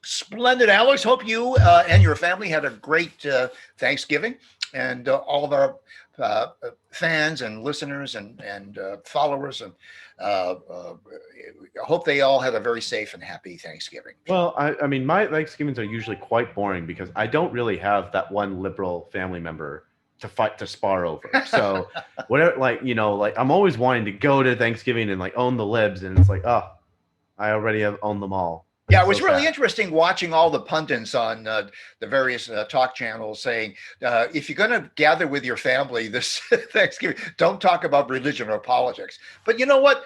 Splendid, Alex. Hope you and your family had a great Thanksgiving, and all of our fans and listeners and followers, and I hope they all had a very safe and happy Thanksgiving. Well, I mean, my Thanksgivings are usually quite boring because I don't really have that one liberal family member to spar over. So whatever, like I'm always wanting to go to Thanksgiving and like own the libs, and it's like, oh, I already have owned them all. Yeah, It's it was so really sad. interesting watching all the pundits on the various talk channels saying, if you're going to gather with your family this Thanksgiving, don't talk about religion or politics. But you know what?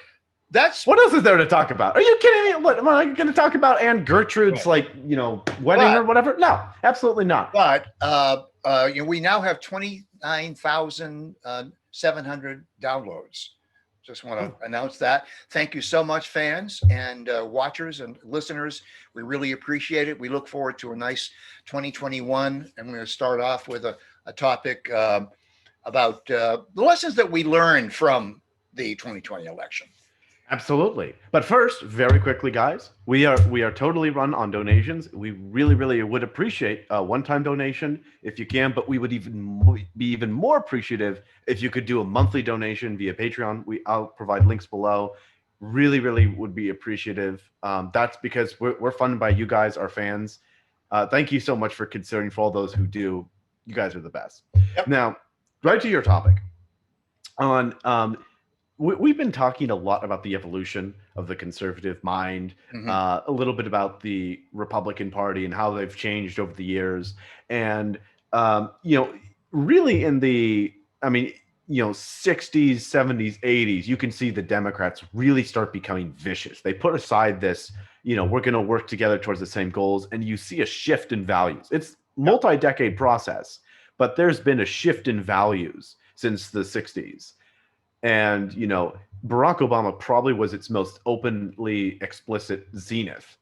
That's What else is there to talk about? Are you kidding me? What am I going to talk about? Anne Gertrude's wedding or whatever? No, absolutely not. But we now have 29,700 downloads. Just want to announce that. Thank you so much, fans and watchers and listeners. We really appreciate it. We look forward to a nice 2021. And we're going to start off with a topic about the lessons that we learned from the 2020 election. Absolutely. But first, very quickly, guys, we are totally run on donations. We really, really would appreciate a one-time donation if you can, but we would be even more appreciative if you could do a monthly donation via Patreon. I'll provide links below. Really, really would be appreciative. That's because we're funded by you guys, our fans. Thank you so much for considering. For all those who do, you guys are the best. Yep. Now, right to your topic. We've been talking a lot about the evolution of the conservative mind, a little bit about the Republican Party and how they've changed over the years. And, really in the, 60s, 70s, 80s, you can see the Democrats really start becoming vicious. They put aside this, we're going to work together towards the same goals. And you see a shift in values. It's multi-decade process, but there's been a shift in values since the 60s. And, Barack Obama probably was its most openly explicit zenith.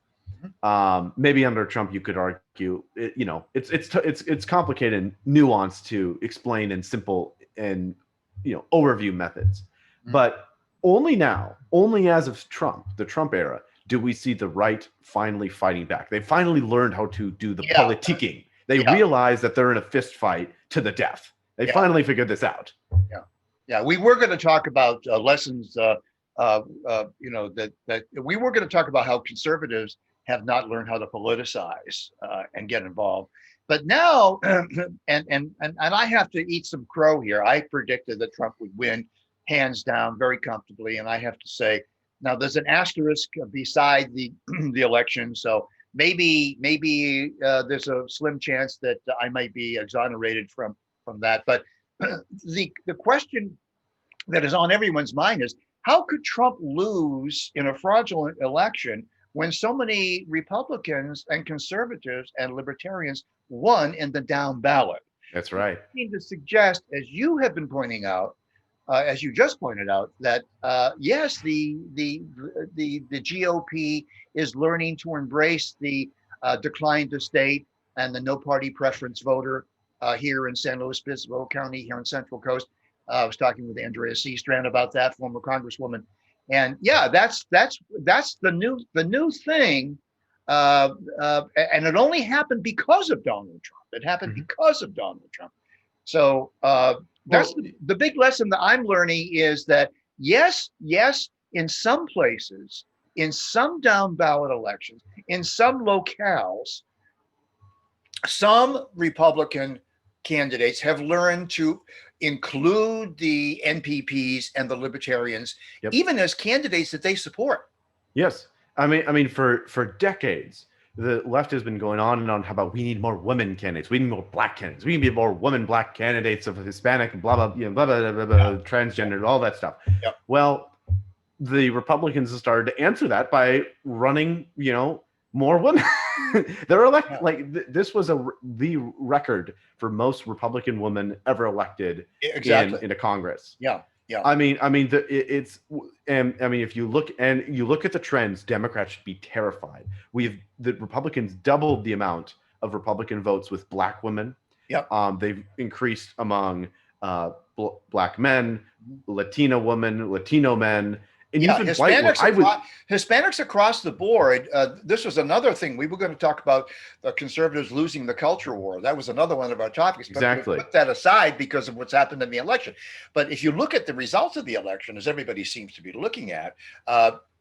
Maybe under Trump, you could argue, it's complicated and nuanced to explain in simple and, overview methods. But only as of Trump, the Trump era, do we see the right finally fighting back. They finally learned how to do the politicking. They realize that they're in a fist fight to the death. They finally figured this out. Yeah, we were going to talk about lessons, that we were going to talk about how conservatives have not learned how to politicize and get involved. But now, and I have to eat some crow here. I predicted that Trump would win hands down very comfortably. And I have to say, now there's an asterisk beside the election. So maybe there's a slim chance that I might be exonerated from that. But the question that is on everyone's mind is, how could Trump lose in a fraudulent election when so many Republicans and conservatives and libertarians won in the down ballot? That's right. I mean to suggest, as you have been pointing out, as you just pointed out, that yes, the GOP is learning to embrace the decline to state and the no party preference voter here in San Luis Obispo County, here in Central Coast. I was talking with Andrea Seastrand about that, former Congresswoman, and yeah, that's the new thing, and it only happened because of Donald Trump. It happened because of Donald Trump. So that's the big lesson that I'm learning is that yes, in some places, in some down ballot elections, in some locales, some Republican candidates have learned to include the NPPs and the Libertarians, even as candidates that they support. Yes. I mean, for decades, the left has been going on and on about we need more women candidates, we need more black candidates, we need more black candidates of Hispanic and blah, blah, blah, blah, blah, blah, transgender, all that stuff. Well, the Republicans have started to answer that by running, more women. They're elected this was the record for most Republican women ever elected in a Congress. Yeah. If you look at the trends, Democrats should be terrified. The Republicans doubled the amount of Republican votes with black women. They've increased among black men, Latina women, Latino men, And Yeah, even white ones. Hispanics across the board. This was another thing we were going to talk about: the conservatives losing the culture war. That was another one of our topics. But Exactly. we put that aside because of what's happened in the election. But if you look at the results of the election, as everybody seems to be looking at,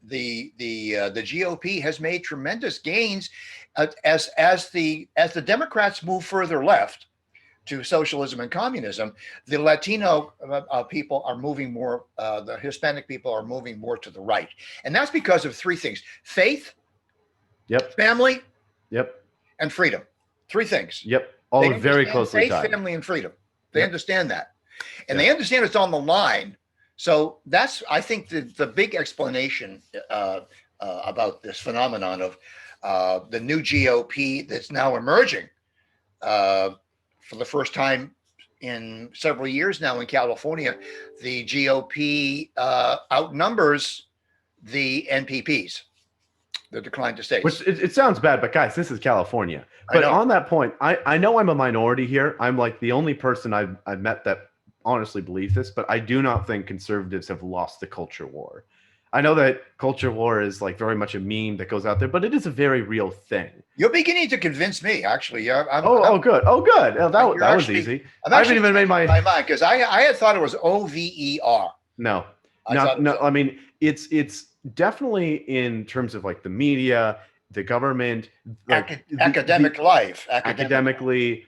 the GOP has made tremendous gains as the Democrats move further left to socialism and communism. The Latino people are moving more, the Hispanic people are moving more to the right. And that's because of three things: faith, family, and freedom. Three things. All very closely faith, tied. family, and freedom. They understand that. And they understand it's on the line. So that's, I think, the big explanation about this phenomenon of the new GOP that's now emerging for the first time in several years now in California. The GOP outnumbers the NPPs, the decline to states. Which it sounds bad, but guys, this is California. But on that point, I know I'm a minority here. I'm like the only person I've met that honestly believes this, but I do not think conservatives have lost the culture war. I know that culture war is like very much a meme that goes out there, but it is a very real thing. You're beginning to convince me, actually. Good. That was easy. I haven't even made my mind, because I had thought it was OVER. No. I mean, it's definitely in terms of like the media, the government, like academic life. Academically,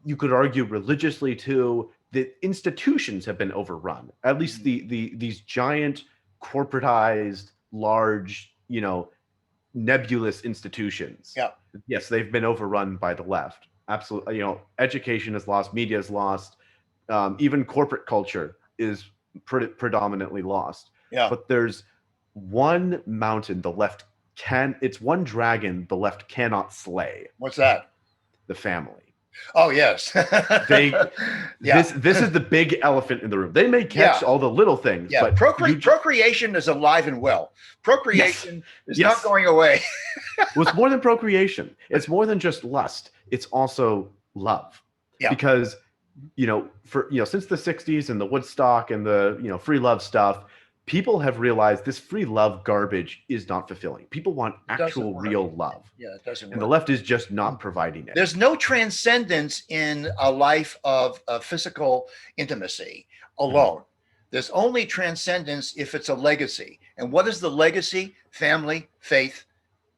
you could argue religiously too. The institutions have been overrun. At least these giant corporatized, large, nebulous institutions. Yeah. Yes, they've been overrun by the left. Absolutely. Education is lost, media is lost, even corporate culture is predominantly lost. Yeah. But there's one mountain it's one dragon the left cannot slay. What's that? The family. Oh, yes. This is the big elephant in the room. They may catch all the little things, but procreation is alive and well. Procreation is not going away. Well, it's more than procreation. It's more than just lust. It's also love. Yeah. Because since the 60s and the Woodstock and the free love stuff, people have realized this free love garbage is not fulfilling. People want actual real love. Yeah, it doesn't work. And the left is just not providing it. There's no transcendence in a life of physical intimacy alone. Mm-hmm. There's only transcendence if it's a legacy. And what is the legacy? Family, faith,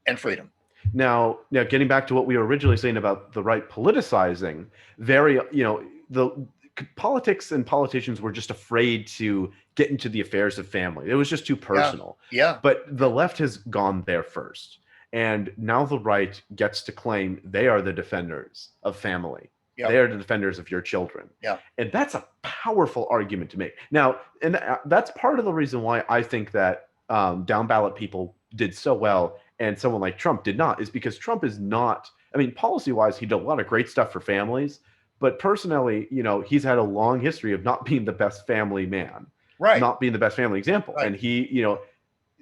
and freedom. Now, getting back to what we were originally saying about the right politicizing, the politics and politicians were just afraid to get into the affairs of family. It was just too personal. Yeah. But the left has gone there first. And now the right gets to claim they are the defenders of family. Yeah. They are the defenders of your children. Yeah. And that's a powerful argument to make. Now, and that's part of the reason why I think that down ballot people did so well and someone like Trump did not, is because Trump is not, policy-wise, he did a lot of great stuff for families. But personally, he's had a long history of not being the best family man, right? Not being the best family example, right. And he,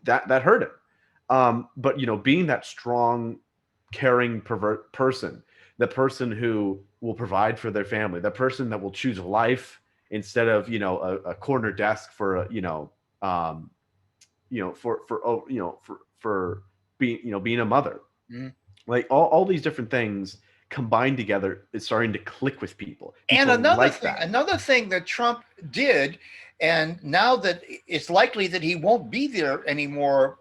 that hurt him. But being that strong, caring, person, the person who will provide for their family, the person that will choose life instead of a corner desk for for being a mother, mm-hmm. Like all these different things combined together is starting to click with people. And another thing that Trump did, and now that it's likely that he won't be there anymore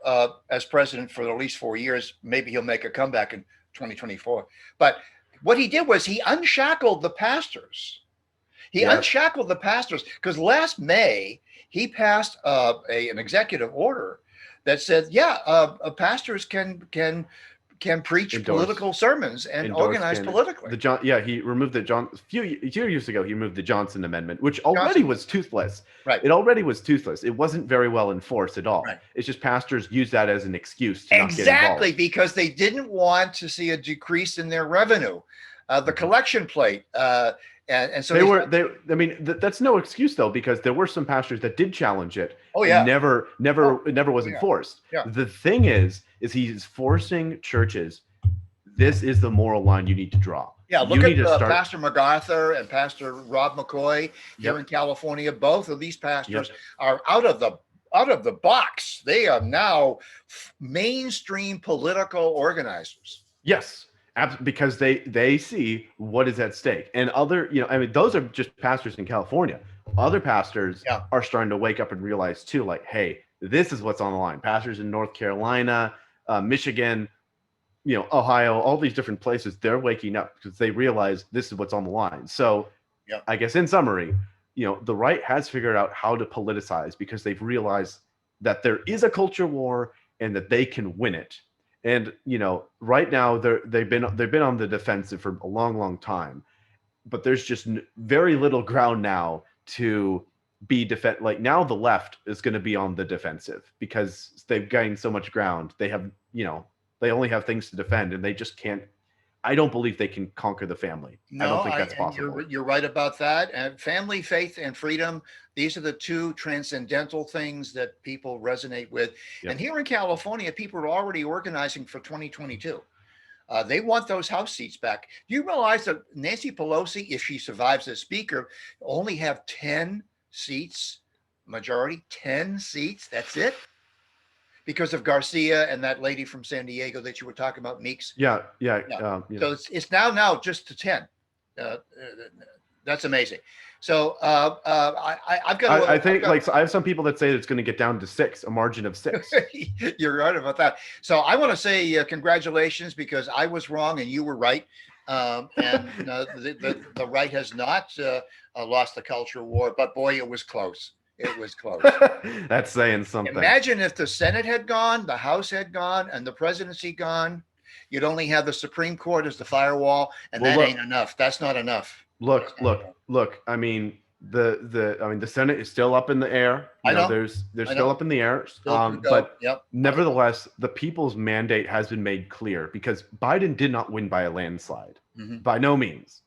as president for at least 4 years, maybe he'll make a comeback in 2024. But what he did was he unshackled the pastors. Unshackled the pastors, because last May he passed an executive order that said, pastors can preach political sermons and organize politically. He removed a few years ago. He removed the Johnson Amendment, which already was toothless. Right. It already was toothless. It wasn't very well enforced at all. Right. It's just pastors use that as an excuse to not get involved. Exactly, because they didn't want to see a decrease in their revenue, the collection plate. And so that's no excuse though, because there were some pastors that did challenge it. Oh yeah. It never was enforced. Yeah. The thing is he's forcing churches. This is the moral line you need to draw. Yeah. Look at Pastor MacArthur and Pastor Rob McCoy here in California. Both of these pastors are out of out of the box. They are now mainstream political organizers. Yes, because they see what is at stake. And other, I mean, those are just pastors in California. Other pastors are starting to wake up and realize too, like, hey, this is what's on the line. Pastors in North Carolina, Michigan, Ohio, all these different places, they're waking up because they realize this is what's on the line. So I guess in summary, the right has figured out how to politicize because they've realized that there is a culture war and that they can win it. And right now they've been on the defensive for a long time, but there's just very little ground now to be like now the left is going to be on the defensive because they've gained so much ground. They have they only have things to defend, and they just can't. I don't believe they can conquer the family. No, I don't think that's possible. You're right about that. And family, faith, and freedom, these are the two transcendental things that people resonate with. Yep. And here in California, people are already organizing for 2022. They want those House seats back. Do you realize that Nancy Pelosi, if she survives as Speaker, only have 10 seats, majority, 10 seats? That's it? Because of Garcia and that lady from San Diego that you were talking about, Meeks. Yeah. So it's now just to 10. That's amazing. So I've got. I have some people that say it's going to get down to 6, a margin of 6. You're right about that. So I want to say congratulations because I was wrong and you were right. And the right has not lost the culture war, but boy, it was close. It was close. That's saying something. Imagine if the Senate had gone, the House had gone, and the presidency gone. You'd only have the Supreme Court as the firewall, and ain't enough. That's not enough. Look. I mean, the Senate is still up in the air. I know. They're still up in the air. But nevertheless, the people's mandate has been made clear because Biden did not win by a landslide. By no means.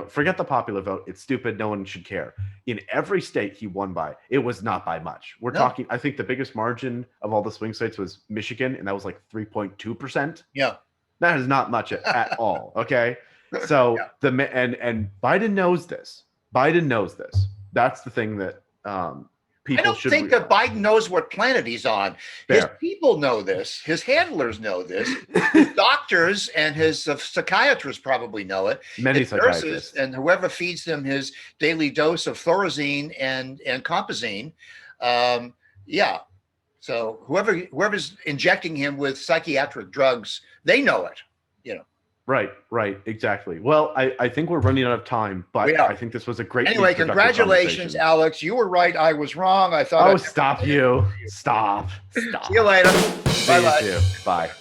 Forget the popular vote. It's stupid. No one should care. In every state he won by, it was not by much. We're talking, I think the biggest margin of all the swing states was Michigan, and that was like 3.2%. Yeah. That is not much at all. Okay. So and Biden knows this. That's the thing that people I don't think that Biden knows what planet he's on. His people know this. His handlers know this. His doctors and his psychiatrists probably know it. Many psychiatrists and whoever feeds them his daily dose of Thorazine and Compazine. So whoever's injecting him with psychiatric drugs, they know it. Right, exactly. Well, I think we're running out of time, but I think this was a great. Anyway, congratulations, Alex. You were right. I was wrong. I thought. Oh, stop you! Stop! See you later. Bye. Bye.